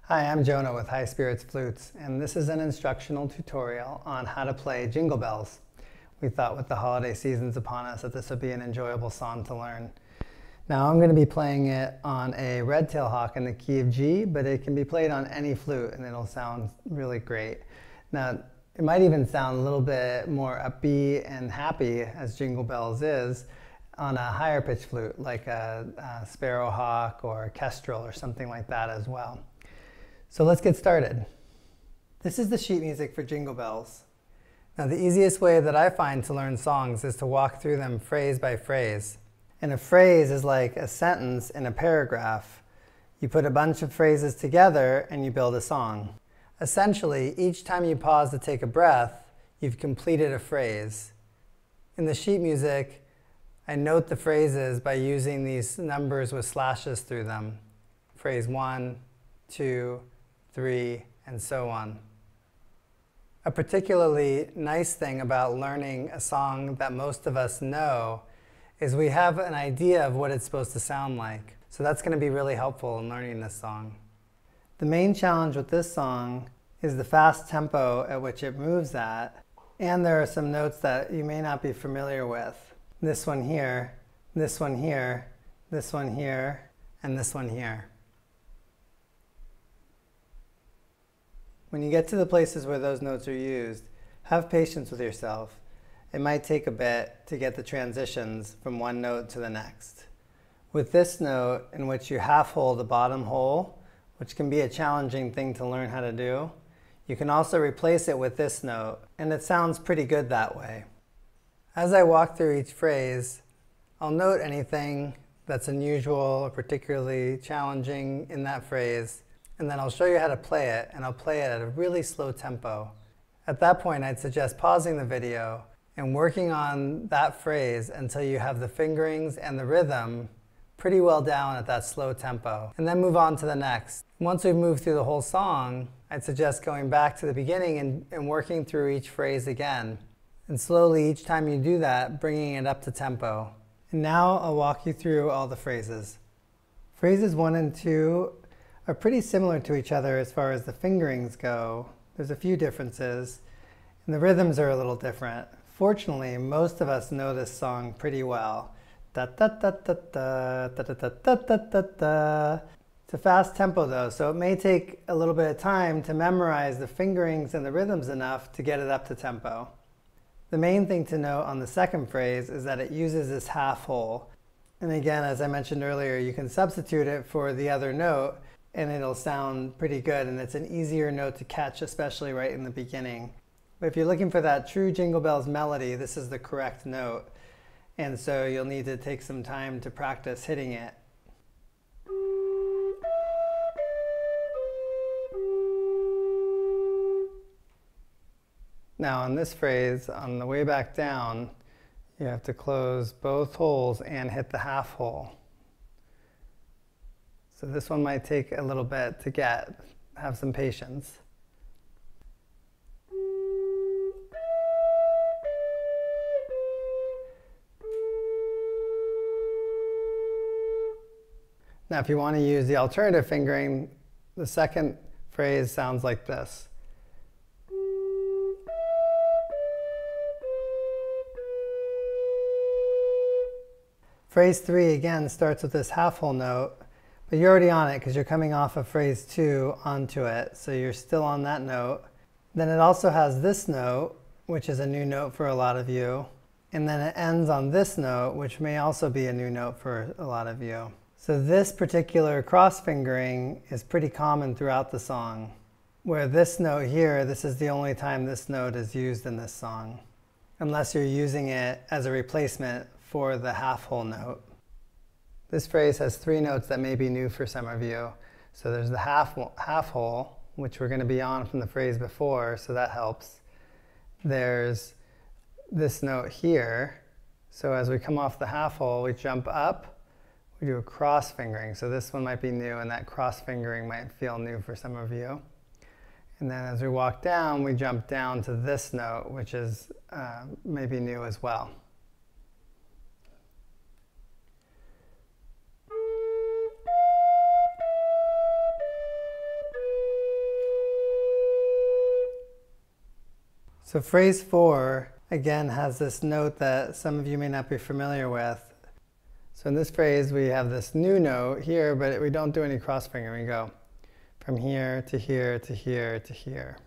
Hi, I'm Jonah with High Spirits Flutes, and this is an instructional tutorial on how to play Jingle Bells. We thought with the holiday seasons upon us that this would be an enjoyable song to learn. Now I'm going to be playing it on a red tail hawk in the key of G, but it can be played on any flute and it'll sound really great. Now it might even sound a little bit more upbeat and happy, as Jingle Bells is, on a higher pitch flute like a sparrowhawk or a kestrel or something like that as well. So let's get started. This is the sheet music for Jingle Bells. Now the easiest way that I find to learn songs is to walk through them phrase by phrase. And a phrase is like a sentence in a paragraph. You put a bunch of phrases together and you build a song. Essentially, each time you pause to take a breath, you've completed a phrase. In the sheet music, I note the phrases by using these numbers with slashes through them. Phrase 1, 2, 3, and so on. A particularly nice thing about learning a song that most of us know is we have an idea of what it's supposed to sound like. So that's going to be really helpful in learning this song. The main challenge with this song is the fast tempo at which it moves at, and there are some notes that you may not be familiar with. This one here, this one here, this one here, and this one here. When you get to the places where those notes are used, have patience with yourself. It might take a bit to get the transitions from one note to the next. With this note, in which you half hold the bottom hole, which can be a challenging thing to learn how to do, you can also replace it with this note, and it sounds pretty good that way. As I walk through each phrase, I'll note anything that's unusual or particularly challenging in that phrase, and then I'll show you how to play it, and I'll play it at a really slow tempo. At that point, I'd suggest pausing the video and working on that phrase until you have the fingerings and the rhythm pretty well down at that slow tempo, and then move on to the next. Once we've moved through the whole song, I'd suggest going back to the beginning and working through each phrase again. And slowly, each time you do that, bringing it up to tempo. And now I'll walk you through all the phrases. Phrases 1 and 2 are pretty similar to each other as far as the fingerings go. There's a few differences, and the rhythms are a little different. Fortunately, most of us know this song pretty well. Da da da da da da da da da da da. It's a fast tempo though, so it may take a little bit of time to memorize the fingerings and the rhythms enough to get it up to tempo. The main thing to note on the second phrase is that it uses this half hole. And again, as I mentioned earlier, you can substitute it for the other note and it'll sound pretty good, and it's an easier note to catch, especially right in the beginning. But if you're looking for that true Jingle Bells melody, this is the correct note. And so you'll need to take some time to practice hitting it. Now on this phrase, on the way back down, you have to close both holes and hit the half hole. So this one might take a little bit to get. Have some patience. Now if you want to use the alternative fingering, the second phrase sounds like this. Phrase 3 again starts with this half hole note, but you're already on it because you're coming off of phrase 2 onto it, so you're still on that note. Then it also has this note, which is a new note for a lot of you, and then it ends on this note, which may also be a new note for a lot of you. So this particular cross fingering is pretty common throughout the song, where this note here, this is the only time this note is used in this song, unless you're using it as a replacement for the half hole note. This phrase has 3 notes that may be new for some of you. So there's the half hole, which we're going to be on from the phrase before, so that helps. There's this note here. So as we come off the half hole, we jump up, we do a cross fingering. So this one might be new, and that cross fingering might feel new for some of you. And then as we walk down, we jump down to this note, which is maybe new as well. So phrase 4, again, has this note that some of you may not be familiar with. So in this phrase, we have this new note here, but we don't do any cross fingering. We go from here to here to here to here.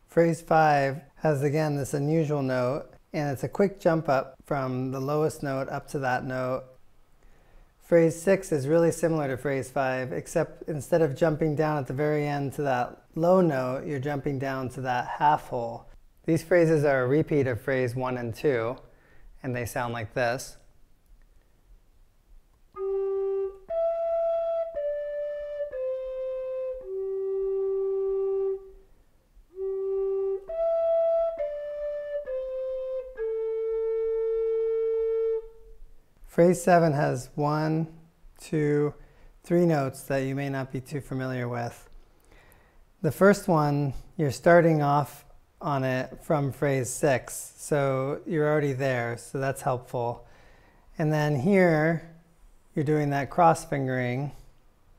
Phrase 5 has, again, this unusual note, and it's a quick jump up from the lowest note up to that note. Phrase 6 is really similar to phrase 5, except instead of jumping down at the very end to that low note, you're jumping down to that half hole. These phrases are a repeat of phrase 1 and 2, and they sound like this. Phrase 7 has 1, 2, 3 notes that you may not be too familiar with. The first one, you're starting off on it from phrase 6, so you're already there, so that's helpful. And then here, you're doing that cross fingering.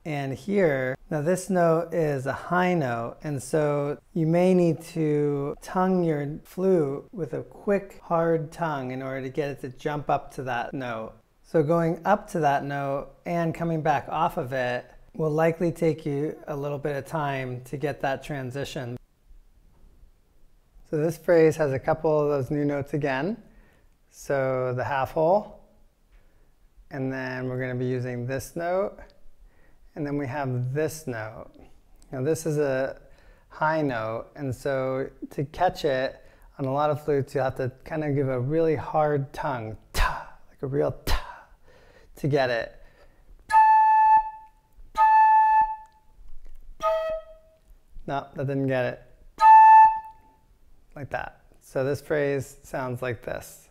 And here, now this note is a high note, and so you may need to tongue your flute with a quick, hard tongue in order to get it to jump up to that note. So going up to that note and coming back off of it will likely take you a little bit of time to get that transition. So this phrase has a couple of those new notes again. So the half hole, and then we're going to be using this note, and then we have this note. Now this is a high note, and so to catch it on a lot of flutes, you'll have to kind of give a really hard tongue, ta, like a real ta, to get it. No, that didn't get it. Like that. So this phrase sounds like this.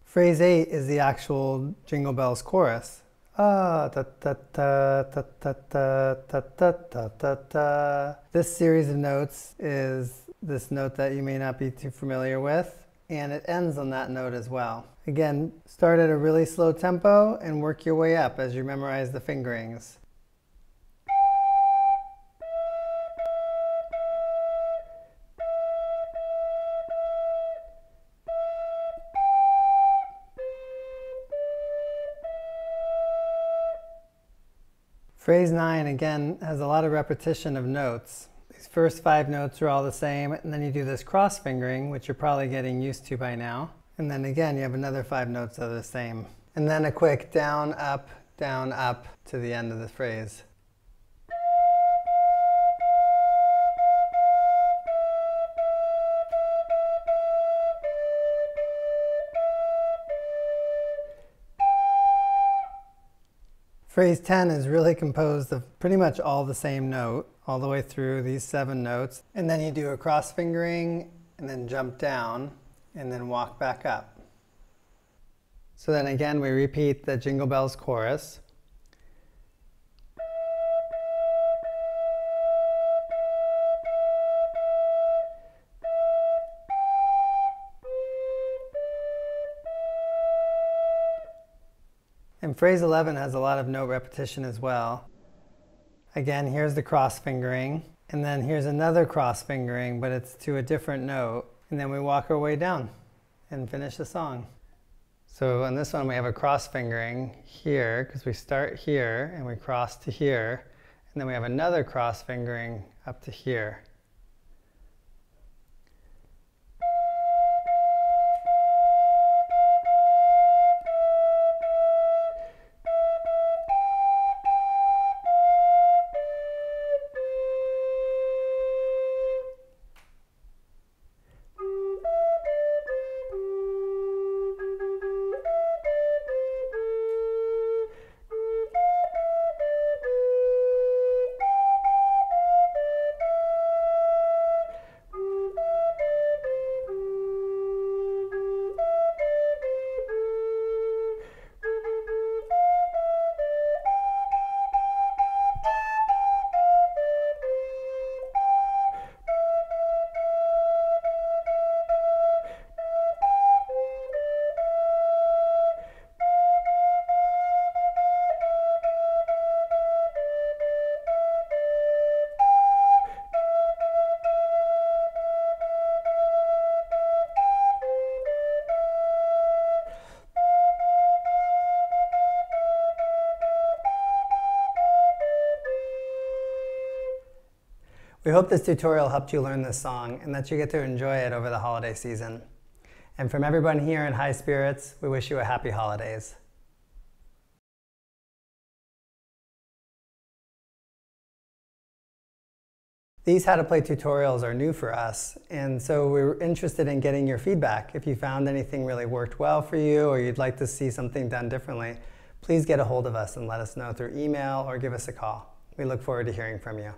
Phrase 8 is the actual Jingle Bells chorus. Ah, ta ta ta ta ta ta ta ta ta ta ta. This series of notes is this note that you may not be too familiar with, and it ends on that note as well. Again, start at a really slow tempo and work your way up as you memorize the fingerings. Phrase 9, again, has a lot of repetition of notes. These first 5 notes are all the same, and then you do this cross fingering, which you're probably getting used to by now. And then again, you have another 5 notes that are the same. And then a quick down, up to the end of the phrase. Phrase 10 is really composed of pretty much all the same note, all the way through these 7 notes. And then you do a cross fingering, and then jump down, and then walk back up. So then again, we repeat the Jingle Bells chorus. And phrase 11 has a lot of note repetition as well. Again, here's the cross fingering, and then here's another cross fingering, but it's to a different note. And then we walk our way down and finish the song. So on this one, we have a cross fingering here, because we start here and we cross to here, and then we have another cross fingering up to here. We hope this tutorial helped you learn this song and that you get to enjoy it over the holiday season. And from everyone here in High Spirits, we wish you a happy holidays. These How to Play tutorials are new for us, and so we're interested in getting your feedback. If you found anything really worked well for you or you'd like to see something done differently, please get a hold of us and let us know through email or give us a call. We look forward to hearing from you.